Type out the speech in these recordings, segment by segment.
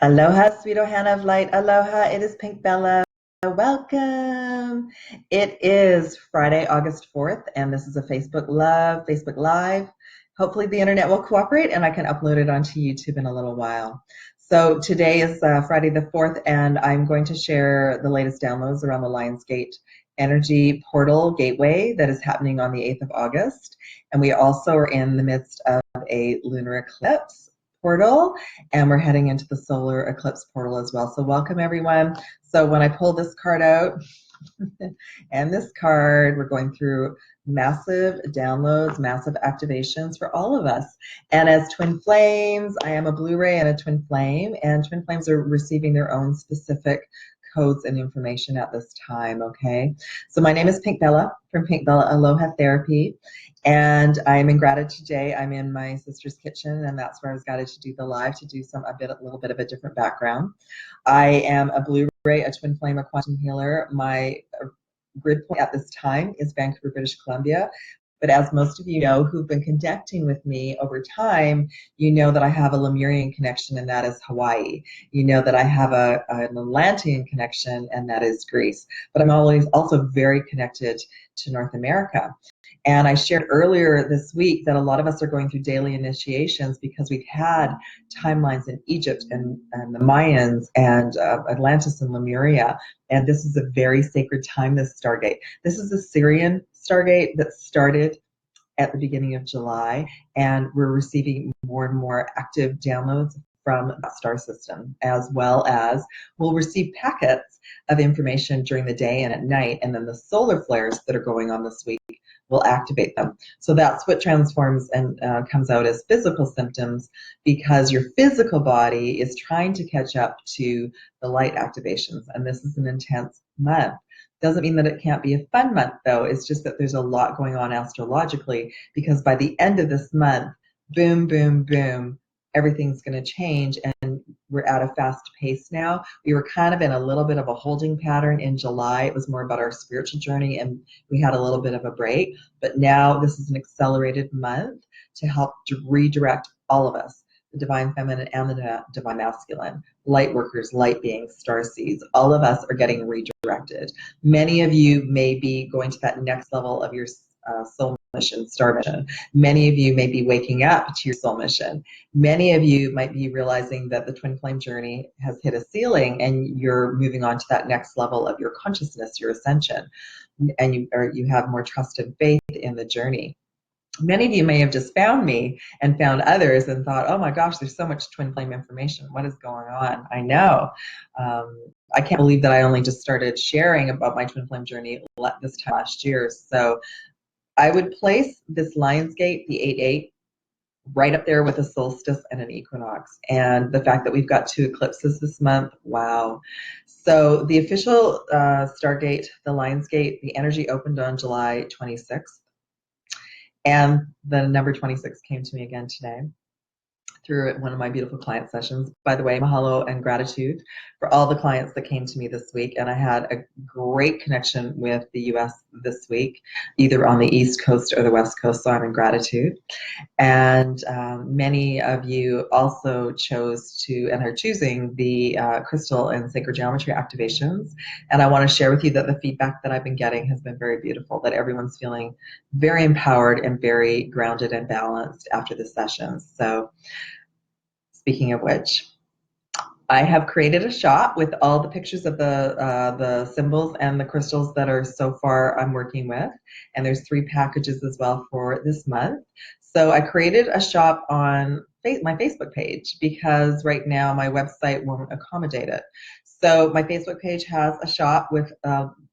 Aloha, sweet Ohana of light. Aloha, it is Pink Bella. Welcome. It is Friday, August 4th, and this is a Facebook Live. Hopefully the internet will cooperate and I can upload it onto YouTube in a little while. So today is Friday the 4th, and I'm going to share the latest downloads around the Lionsgate energy portal gateway that is happening on the 8th of August. And we also are in the midst of a lunar eclipse portal, and we're heading into the solar eclipse portal as well. So welcome everyone. So when I pull this card out and this card, we're going through massive downloads, massive activations for all of us. And as twin flames, I am a Blu-ray and a twin flame, and twin flames are receiving their own specific codes and information at this time, okay? So my name is Pink Bella from Pink Bella Aloha Therapy, and I'm in gratitude today. I'm in my sister's kitchen, and that's where I was guided to do the live, to do a little bit of a different background. I am a Blu-ray, a twin flame, a quantum healer. My grid point at this time is Vancouver, British Columbia. But as most of you know who've been connecting with me over time, you know that I have a Lemurian connection, and that is Hawaii. You know that I have an Atlantean connection, and that is Greece. But I'm always also very connected to North America. And I shared earlier this week that a lot of us are going through daily initiations because we've had timelines in Egypt and the Mayans and Atlantis and Lemuria. And this is a very sacred time, this Stargate. This is a Syrian Stargate that started at the beginning of July, and we're receiving more and more active downloads from that star system, as well as we'll receive packets of information during the day and at night, and then the solar flares that are going on this week will activate them. So that's what transforms and comes out as physical symptoms, because your physical body is trying to catch up to the light activations, and this is an intense month. Doesn't mean that it can't be a fun month, though. It's just that there's a lot going on astrologically, because by the end of this month, boom, boom, boom, everything's going to change, and we're at a fast pace now. We were kind of in a little bit of a holding pattern in July. It was more about our spiritual journey, and we had a little bit of a break. But now this is an accelerated month to help redirect all of us, the divine feminine and the divine masculine, light workers, light beings, star seeds. All of us are getting redirected. Many of you may be going to that next level of your soul mission, star mission. Many of you may be waking up to your soul mission. Many of you might be realizing that the twin flame journey has hit a ceiling, and you're moving on to that next level of your consciousness, your ascension, and you have more trust and faith in the journey. Many of you may have just found me and found others and thought, oh my gosh, there's so much twin flame information. What is going on? I know. I can't believe that I only just started sharing about my twin flame journey this time last year. So I would place this Lionsgate, the 8-8, right up there with a solstice and an equinox. And the fact that we've got 2 eclipses this month, wow. So the official Stargate, the Lionsgate, the energy opened on July 26th. And the number 26 came to me again today through one of my beautiful client sessions. By the way, mahalo and gratitude for all the clients that came to me this week. And I had a great connection with the US this week, either on the East Coast or the West Coast, so I'm in gratitude. And many of you also chose to and are choosing the crystal and sacred geometry activations. And I want to share with you that the feedback that I've been getting has been very beautiful, that everyone's feeling very empowered and very grounded and balanced after the sessions. So speaking of which, I have created a shop with all the pictures of the symbols and the crystals that are so far I'm working with. And there's 3 packages as well for this month. So I created a shop on my Facebook page because right now my website won't accommodate it. So my Facebook page has a shop with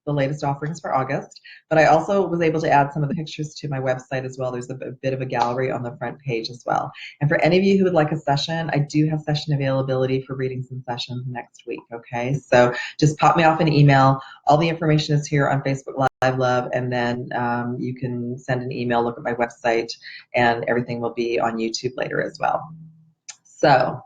the latest offerings for August, but I also was able to add some of the pictures to my website as well. There's a bit of a gallery on the front page as well. And for any of you who would like a session, I do have session availability for readings and sessions next week, okay? So just pop me off an email. All the information is here on Facebook Live Love, and then you can send an email, look at my website, and everything will be on YouTube later as well. So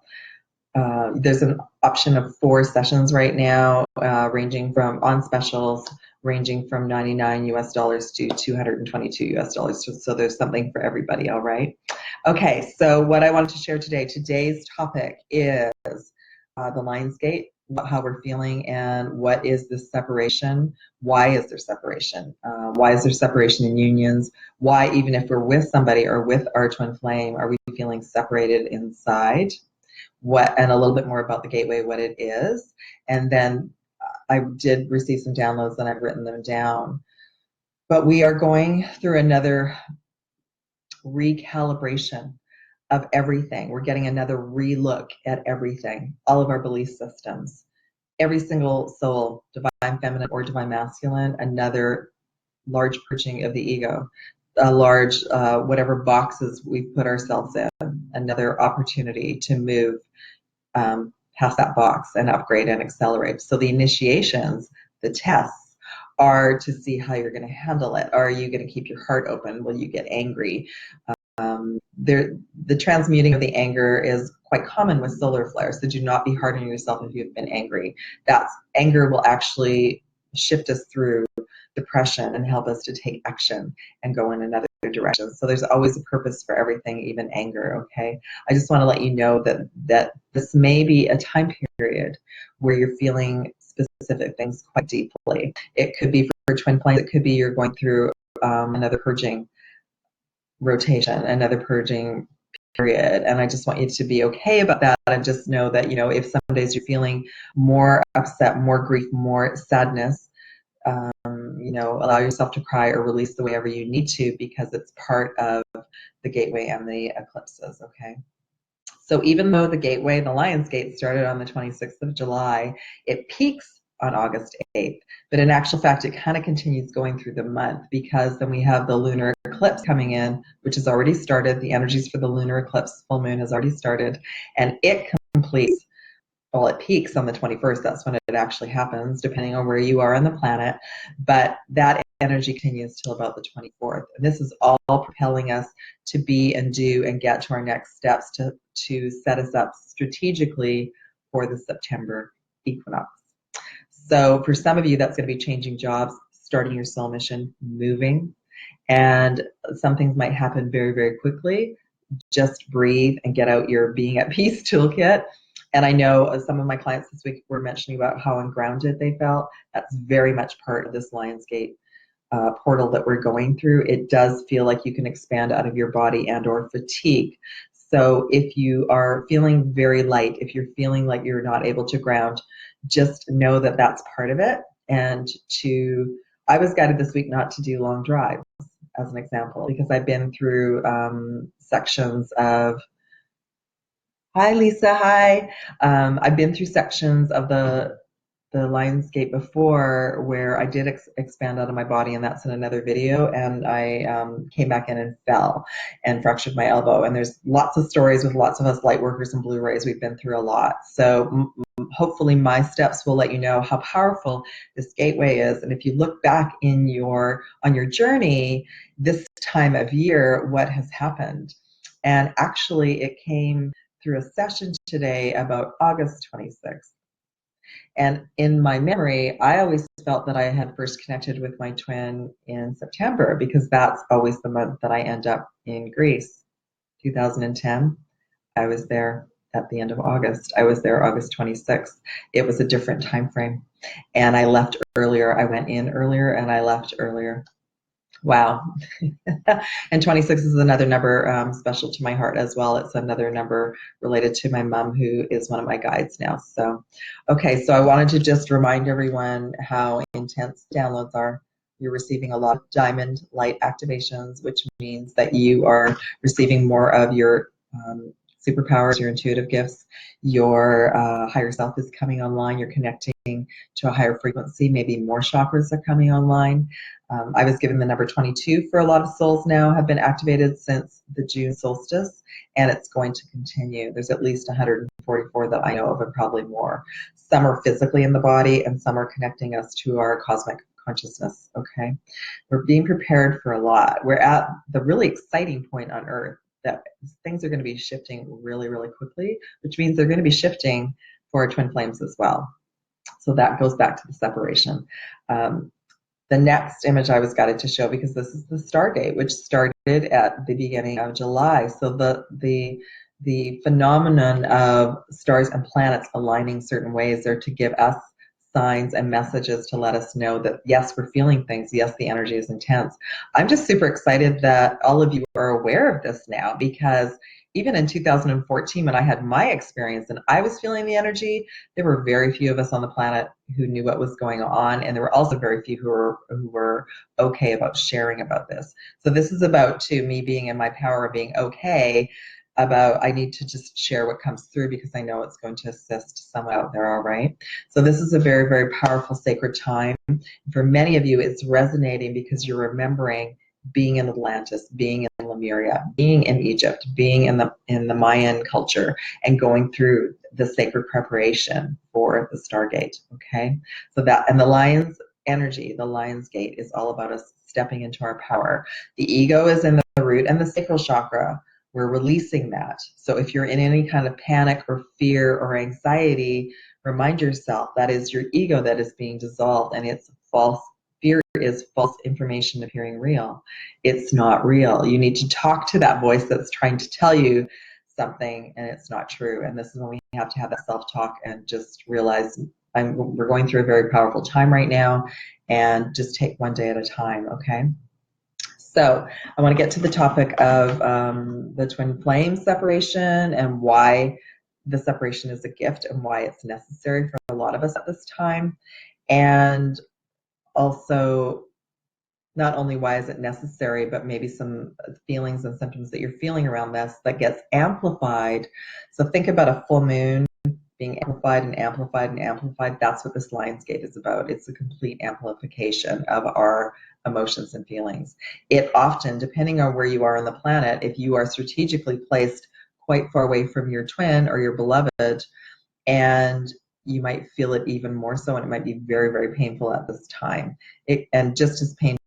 there's an option of 4 sessions right now, ranging from on specials, ranging from $99 US to $222 US. So there's something for everybody, all right? Okay, so what I wanted to share today, today's topic is the Lionsgate, how we're feeling, and what is this separation? Why is there separation? Why is there separation in unions? Why, even if we're with somebody or with our twin flame, are we feeling separated inside? What, and a little bit more about the gateway, what it is. And then I did receive some downloads and I've written them down. But we are going through another recalibration of everything. We're getting another relook at everything, all of our belief systems, every single soul, divine feminine or divine masculine, another large purging of the ego, a large, whatever boxes we've put ourselves in, another opportunity to move past that box and upgrade and accelerate. So the initiations, the tests, are to see how you're going to handle it. Are you going to keep your heart open? Will you get angry? The transmuting of the anger is quite common with solar flares. So do not be hard on yourself if you've been angry. That anger will actually shift us through depression and help us to take action and go in another direction. So there's always a purpose for everything, even anger, okay? I just want to let you know that this may be a time period where you're feeling specific things quite deeply. It could be for twin flames. It could be you're going through another purging rotation, another purging period. And I just want you to be okay about that and just know that, if some days you're feeling more upset, more grief, more sadness, allow yourself to cry or release the whatever you need to, because it's part of the gateway and the eclipses, okay? So even though the gateway, the Lionsgate, started on the 26th of July, it peaks on August 8th. But in actual fact, it kind of continues going through the month, because then we have the lunar eclipse coming in, which has already started. The energies for the lunar eclipse, full moon, has already started, and it completes. Well, it peaks on the 21st. That's when it actually happens, depending on where you are on the planet. But that energy continues till about the 24th. And this is all propelling us to be and do and get to our next steps to set us up strategically for the September equinox. So for some of you, that's going to be changing jobs, starting your soul mission, moving. And some things might happen very, very quickly. Just breathe and get out your being at peace toolkit. And I know some of my clients this week were mentioning about how ungrounded they felt. That's very much part of this Lionsgate portal that we're going through. It does feel like you can expand out of your body and or fatigue. So if you are feeling very light, if you're feeling like you're not able to ground, just know that that's part of it. And I was guided this week not to do long drives, as an example, because I've been through sections of, hi Lisa, hi. I've been through sections of the Lionsgate before where I did expand out of my body, and that's in another video, and I came back in and fell and fractured my elbow. And there's lots of stories with lots of us light workers and Blu-rays. We've been through a lot. So hopefully my steps will let you know how powerful this gateway is. And if you look back on your journey this time of year, what has happened? And actually it came through a session today about August 26th. And in my memory, I always felt that I had first connected with my twin in September, because that's always the month that I end up in Greece. 2010, I was there at the end of August. I was there August 26th. It was a different time frame. And I left earlier. I went in earlier and I left earlier. Wow. And 26 is another number special to my heart as well. It's another number related to my mom, who is one of my guides now. So, okay, so I wanted to just remind everyone how intense downloads are. You're receiving a lot of diamond light activations, which means that you are receiving more of your superpowers, your intuitive gifts. Your higher self is coming online. You're connecting to a higher frequency. Maybe more chakras are coming online. I was given the number 22 for a lot of souls now have been activated since the June solstice, and it's going to continue. There's at least 144 that I know of, and probably more. Some are physically in the body, and some are connecting us to our cosmic consciousness, okay? We're being prepared for a lot. We're at the really exciting point on Earth that things are going to be shifting really, really quickly, which means they're going to be shifting for our twin flames as well. So that goes back to the separation. The next image I was guided to show, because this is the star date, which started at the beginning of July. So the the phenomenon of stars and planets aligning certain ways are to give us signs and messages to let us know that, yes, we're feeling things. Yes, the energy is intense. I'm just super excited that all of you are aware of this now, because even in 2014, when I had my experience and I was feeling the energy, there were very few of us on the planet who knew what was going on. And there were also very few who were okay about sharing about this. So this is about, to me, being in my power of being okay about, I need to just share what comes through because I know it's going to assist someone out there, all right? So this is a very, very powerful sacred time. For many of you, it's resonating because you're remembering being in Atlantis, being in Lemuria, being in Egypt, being in the Mayan culture, and going through the sacred preparation for the Stargate, okay? So that, and the lion's energy, the Lionsgate, is all about us stepping into our power. The ego is in the root and the sacral chakra. We're releasing that. So if you're in any kind of panic or fear or anxiety, remind yourself that is your ego that is being dissolved, and it's false. Fear is false information appearing real. It's not real. You need to talk to that voice that's trying to tell you something, and it's not true. And this is when we have to have that self-talk and just realize we're going through a very powerful time right now, and just take one day at a time, okay? So I want to get to the topic of the twin flame separation and why the separation is a gift and why it's necessary for a lot of us at this time. And also, not only why is it necessary, but maybe some feelings and symptoms that you're feeling around this that gets amplified. So think about a full moon being amplified and amplified and amplified. That's what this Lionsgate is about. It's a complete amplification of our emotions and feelings. It often, depending on where you are on the planet, if you are strategically placed quite far away from your twin or your beloved, and you might feel it even more so, and it might be very, very painful at this time. And just as painful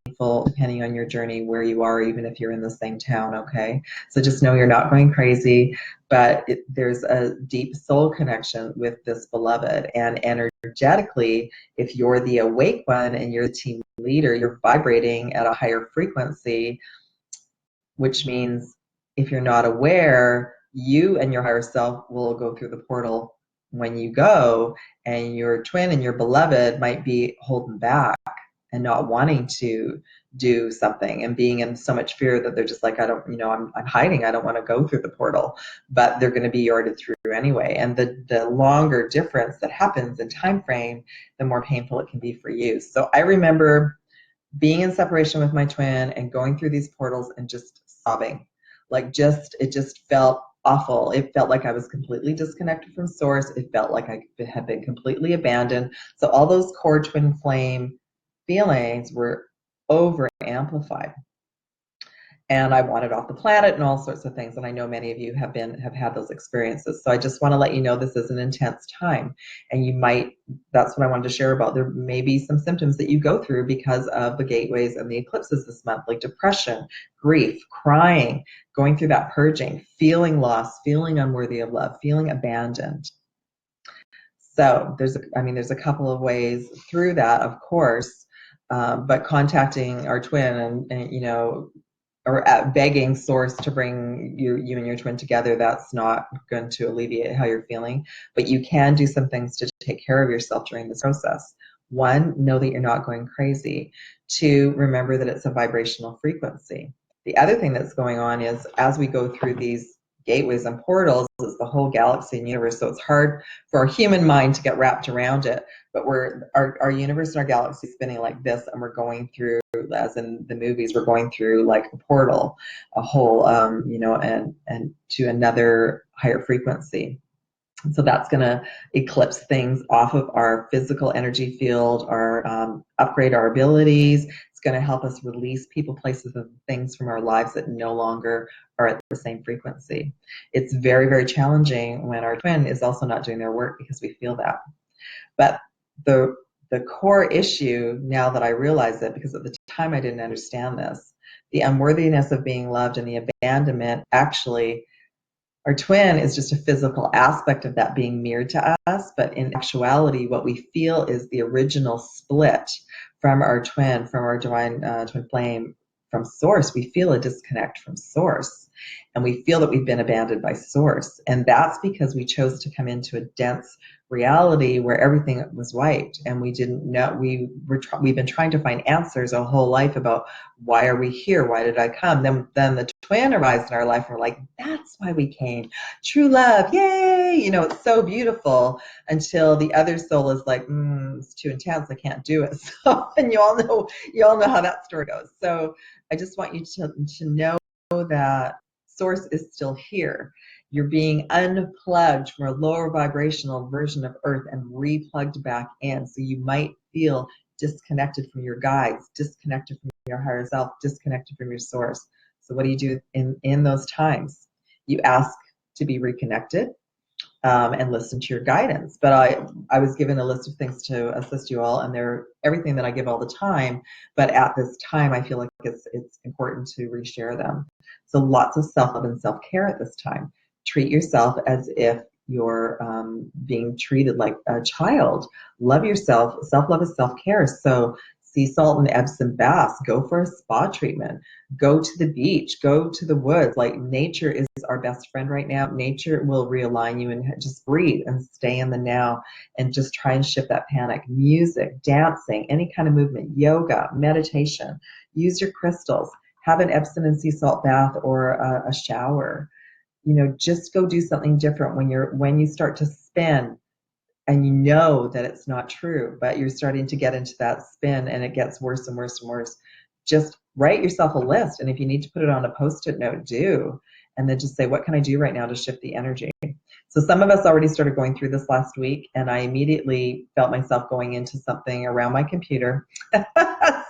depending on your journey, where you are, even if you're in the same town, okay? So just know you're not going crazy, but there's a deep soul connection with this beloved. And energetically, if you're the awake one and you're the team leader, you're vibrating at a higher frequency, which means if you're not aware, you and your higher self will go through the portal when you go, and your twin and your beloved might be holding back and not wanting to do something and being in so much fear that they're just like, I don't, I'm hiding. I don't want to go through the portal, but they're going to be yarded through anyway. And the longer difference that happens in time frame, the more painful it can be for you. So I remember being in separation with my twin and going through these portals and just sobbing. It just felt awful. It felt like I was completely disconnected from source. It felt like I had been completely abandoned. So all those core twin flame feelings were over amplified. And I wanted off the planet and all sorts of things. And I know many of you have had those experiences. So I just want to let you know this is an intense time. And that's what I wanted to share about. There may be some symptoms that you go through because of the gateways and the eclipses this month, like depression, grief, crying, going through that purging, feeling lost, feeling unworthy of love, feeling abandoned. So there's a couple of ways through that, of course, but contacting our twin and or begging source to bring you and your twin together, that's not going to alleviate how you're feeling. But you can do some things to take care of yourself during this process. One, know that you're not going crazy. Two, remember that it's a vibrational frequency. The other thing that's going on is, as we go through these gateways and portals, is the whole galaxy and universe. So it's hard for our human mind to get wrapped around it. But our universe and our galaxy is spinning like this, and we're going through, as in the movies, we're going through like a portal, a whole, and to another higher frequency. So that's going to eclipse things off of our physical energy field, upgrade our abilities. It's going to help us release people, places, and things from our lives that no longer are at the same frequency. It's very, very challenging when our twin is also not doing their work, because we feel that. But the core issue, now that I realize it, because at the time I didn't understand this, the unworthiness of being loved and the abandonment, actually, our twin is just a physical aspect of that being mirrored to us, but in actuality, what we feel is the original split from our twin, from our divine twin flame, from source. We feel a disconnect from source. And we feel that we've been abandoned by source. And that's because we chose to come into a dense reality where everything was white, and we didn't know. We've been trying to find answers our whole life about why are we here? Why did I come? Then the twin arrives in our life, and we're like, that's why we came. True love, yay! It's so beautiful, until the other soul is like, it's too intense, I can't do it. So, and you all know how that story goes. So I just want you to know that source is still here. You're being unplugged from a lower vibrational version of Earth and replugged back in. So you might feel disconnected from your guides, disconnected from your higher self, disconnected from your source. So what do you do in those times? You ask to be reconnected, and listen to your guidance. But I was given a list of things to assist you all, and they're everything that I give all the time. But at this time, I feel like it's important to reshare them. So lots of self-love and self-care at this time. Treat yourself as if you're being treated like a child. Love yourself. Self-love is self-care. So sea salt and Epsom baths. Go for a spa treatment. Go to the beach. Go to the woods. Like, nature is our best friend right now. Nature will realign you, and just breathe and stay in the now, and just try and shift that panic. Music, dancing, any kind of movement, yoga, meditation. Use your crystals. Have an Epsom and sea salt bath or a shower. Just go do something different when you start to spin, and you know that it's not true, but you're starting to get into that spin and it gets worse and worse and worse. Just write yourself a list, and if you need to put it on a Post-it note, do. And then just say, what can I do right now to shift the energy? So some of us already started going through this last week, and I immediately felt myself going into something around my computer.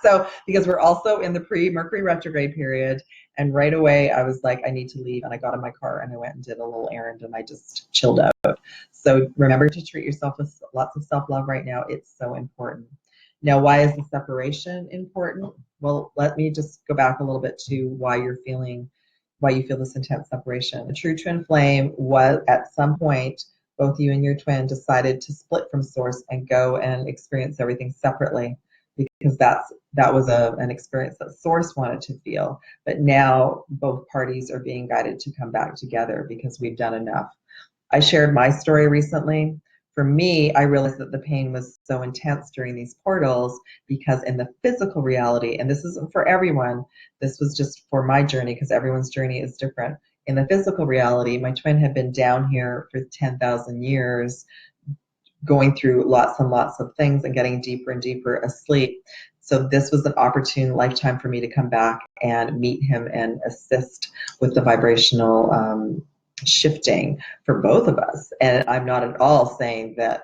So because we're also in the pre-Mercury retrograde period, and right away I was like, I need to leave, and I got in my car and I went and did a little errand, and I just chilled out. So remember to treat yourself with lots of self-love right now. It's so important. Now, why is the separation important? Well, let me just go back a little bit to why you feel this intense separation. A true twin flame was, at some point, both you and your twin decided to split from source and go and experience everything separately, because that was an experience that source wanted to feel. But now both parties are being guided to come back together because we've done enough. I shared my story recently. For me, I realized that the pain was so intense during these portals because in the physical reality, and this isn't for everyone, this was just for my journey because everyone's journey is different. In the physical reality, my twin had been down here for 10,000 years, going through lots and lots of things and getting deeper and deeper asleep. So this was an opportune lifetime for me to come back and meet him and assist with the vibrational shifting for both of us. And I'm not at all saying that,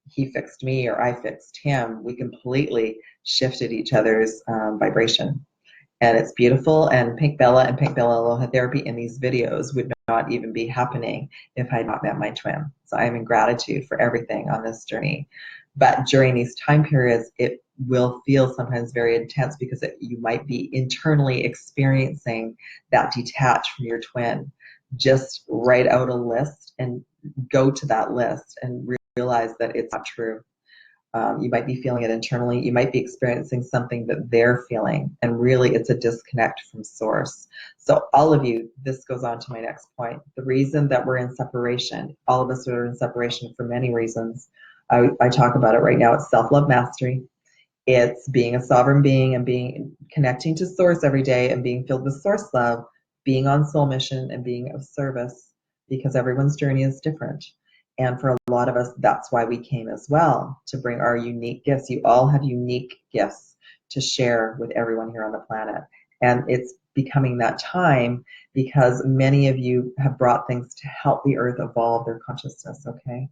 he fixed me or I fixed him. We completely shifted each other's vibration. And it's beautiful. And Pink Bella and Pink Bella Aloha Therapy in these videos would not even be happening if I had not met my twin. So I am in gratitude for everything on this journey. But during these time periods, it will feel sometimes very intense because you might be internally experiencing that detach from your twin. Just write out a list and go to that list and realize that it's not true. You might be feeling it internally. You might be experiencing something that they're feeling, and really it's a disconnect from source. So all of you, this goes on to my next point. The reason that we're in separation, all of us are in separation for many reasons. I talk about it right now. It's self-love mastery. It's being a sovereign being and connecting to source every day and being filled with source love, being on soul mission and being of service, because everyone's journey is different. And for a lot of us, that's why we came as well, to bring our unique gifts. You all have unique gifts to share with everyone here on the planet. And it's becoming that time because many of you have brought things to help the earth evolve their consciousness, okay?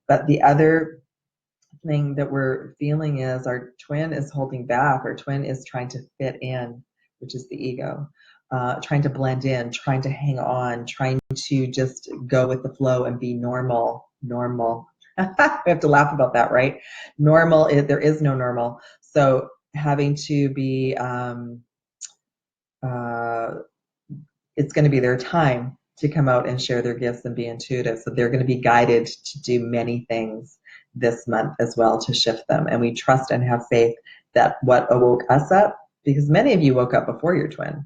But the other thing that we're feeling is our twin is holding back. Our twin is trying to fit in, which is the ego. Trying to blend in, trying to hang on, trying to just go with the flow and be normal. We have to laugh about that, right? There is no normal. So having to be, it's going to be their time to come out and share their gifts and be intuitive. So they're going to be guided to do many things this month as well to shift them. And we trust and have faith that what awoke us up, because many of you woke up before your twin.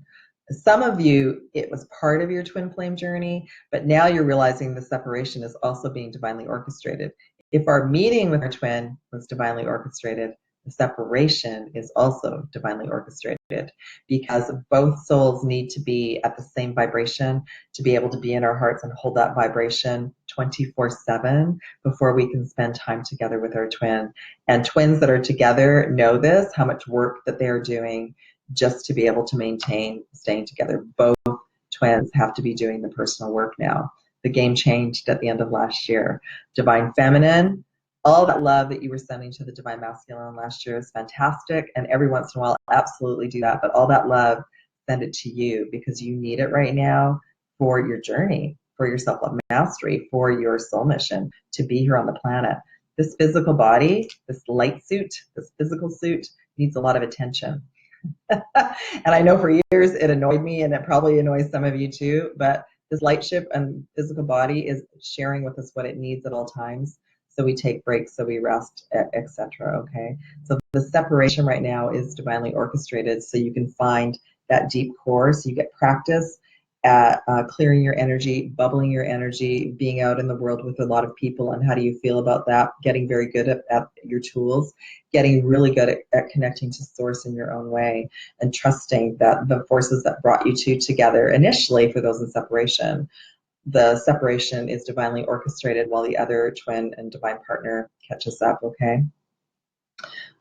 Some of you, it was part of your twin flame journey, but now you're realizing the separation is also being divinely orchestrated. If our meeting with our twin was divinely orchestrated, the separation is also divinely orchestrated, because both souls need to be at the same vibration to be able to be in our hearts and hold that vibration 24/7 before we can spend time together with our twin. And twins that are together know this, how much work that they are doing just to be able to maintain staying together. Both twins have to be doing the personal work now. The game changed at the end of last year. Divine Feminine, all that love that you were sending to the Divine Masculine last year is fantastic, and every once in a while, absolutely do that. But all that love, send it to you, because you need it right now for your journey, for your self-love mastery, for your soul mission to be here on the planet. This physical body, this light suit, this physical suit needs a lot of attention. And I know for years it annoyed me, and it probably annoys some of you too, but this light ship and physical body is sharing with us what it needs at all times. So we take breaks, so we rest, etc. Okay. So the separation right now is divinely orchestrated, so you can find that deep core, so you get practice at clearing your energy, bubbling your energy, being out in the world with a lot of people. And how do you feel about that? Getting very good at your tools, getting really good at connecting to source in your own way, and trusting that the forces that brought you two together initially, for those in separation, the separation is divinely orchestrated while the other twin and divine partner catches up. Okay.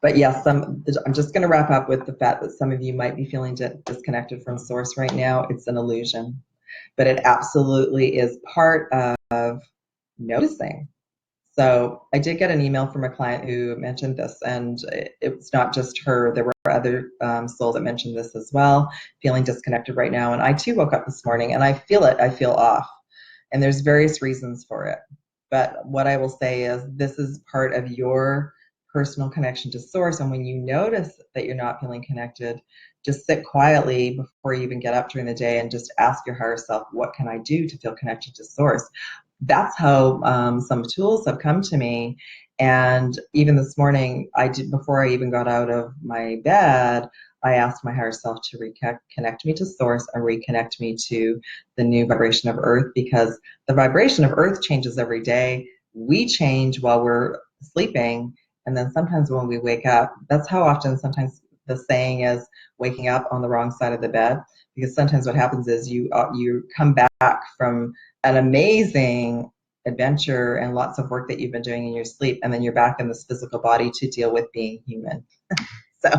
But yes, I'm just going to wrap up with the fact that some of you might be feeling disconnected from source right now. It's an illusion, but it absolutely is part of noticing. So I did get an email from a client who mentioned this, and it's not just her. There were other souls that mentioned this as well, feeling disconnected right now. And I too woke up this morning and I feel it. I feel off. And there's various reasons for it. But what I will say is this is part of your personal connection to source. And when you notice that you're not feeling connected, just sit quietly before you even get up during the day and just ask your higher self, what can I do to feel connected to source? That's how some tools have come to me. And even this morning, before I even got out of my bed, I asked my higher self to reconnect me to source and reconnect me to the new vibration of earth, because the vibration of earth changes every day. We change while we're sleeping. And then sometimes when we wake up, that's how often sometimes the saying is waking up on the wrong side of the bed, because sometimes what happens is you come back from an amazing adventure and lots of work that you've been doing in your sleep, and then you're back in this physical body to deal with being human. So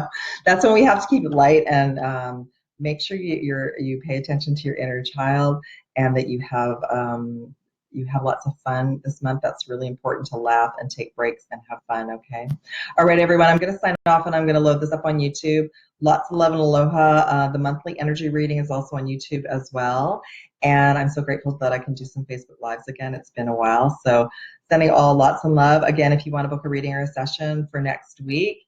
that's when we have to keep it light and make sure you pay attention to your inner child, and that you have lots of fun this month. That's really important, to laugh and take breaks and have fun. Okay. All right, everyone. I'm going to sign off, and I'm going to load this up on YouTube. Lots of love and aloha. The monthly energy reading is also on YouTube as well. And I'm so grateful that I can do some Facebook Lives again. It's been a while. So sending all lots of love. Again, if you want to book a reading or a session for next week,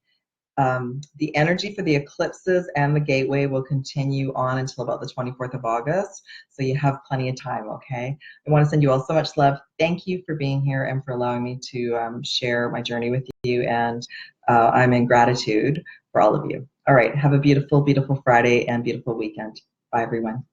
the energy for the eclipses and the gateway will continue on until about the 24th of August. So you have plenty of time, okay? I want to send you all so much love. Thank you for being here and for allowing me to share my journey with you. And I'm in gratitude for all of you. All right. Have a beautiful, beautiful Friday and beautiful weekend. Bye, everyone.